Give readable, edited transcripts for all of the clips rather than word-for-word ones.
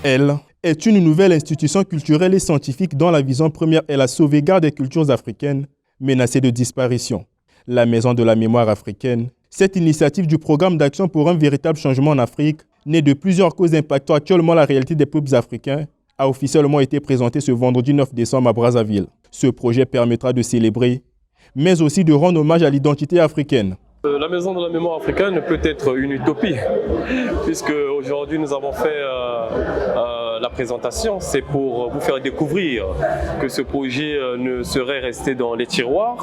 Elle est une nouvelle institution culturelle et scientifique dont la vision première est la sauvegarde des cultures africaines menacées de disparition. La Maison de la mémoire africaine, cette initiative du programme d'action pour un véritable changement en Afrique, née de plusieurs causes impactant actuellement la réalité des peuples africains, a officiellement été présentée ce vendredi 9 décembre à Brazzaville. Ce projet permettra de célébrer, mais aussi de rendre hommage à l'identité africaine. La Maison de la mémoire africaine peut être une utopie, puisque aujourd'hui nous avons fait la présentation. C'est pour vous faire découvrir que ce projet ne serait resté dans les tiroirs,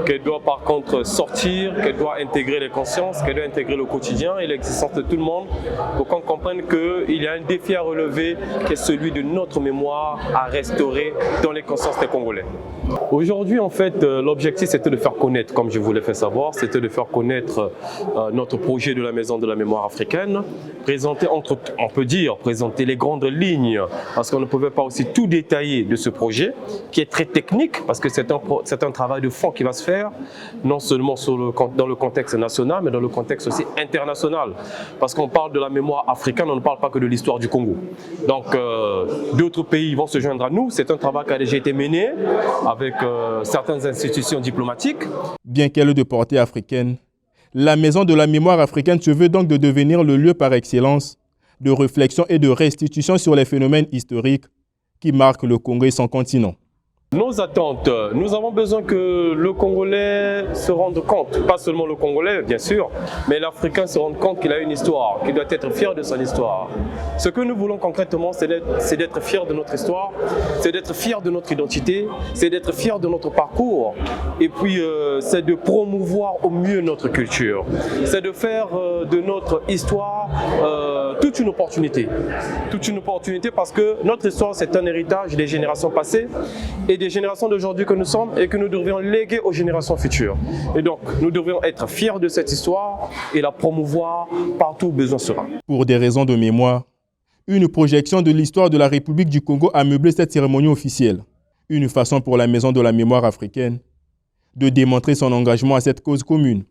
qu'elle doit par contre sortir, qu'elle doit intégrer les consciences, qu'elle doit intégrer le quotidien et l'existence de tout le monde, pour qu'on comprenne qu'il y a un défi à relever, qui est celui de notre mémoire à restaurer dans les consciences des Congolais. Aujourd'hui, en fait, l'objectif c'était de faire connaître, comme je vous l'ai fait savoir, c'était de faire connaître notre projet de la Maison de la mémoire africaine, présenter, on peut dire, présenter les grandes lignes, parce qu'on ne pouvait pas aussi tout détailler de ce projet, qui est très technique, parce que c'est un travail de fond qui va se faire, non seulement dans le contexte national, mais dans le contexte aussi international. Parce qu'on parle de la mémoire africaine, on ne parle pas que de l'histoire du Congo. Donc, d'autres pays vont se joindre à nous. C'est un travail qui a déjà été mené avec certaines institutions diplomatiques. Bien qu'elle est de portée africaine, la Maison de la mémoire africaine se veut donc de devenir le lieu par excellence de réflexion et de restitution sur les phénomènes historiques qui marquent le Congo et son continent. Nos attentes, nous avons besoin que le Congolais se rende compte, pas seulement le Congolais bien sûr, mais l'Africain se rende compte qu'il a une histoire, qu'il doit être fier de son histoire. Ce que nous voulons concrètement, c'est d'être fier de notre histoire, c'est d'être fier de notre identité, c'est d'être fier de notre parcours, et puis c'est de promouvoir au mieux notre culture. C'est de faire de notre histoire toute une opportunité parce que notre histoire c'est un héritage des générations passées et des générations d'aujourd'hui que nous sommes et que nous devrions léguer aux générations futures. Et donc, nous devrions être fiers de cette histoire et la promouvoir partout où besoin sera. Pour des raisons de mémoire, une projection de l'histoire de la République du Congo a meublé cette cérémonie officielle. Une façon pour la Maison de la mémoire africaine de démontrer son engagement à cette cause commune.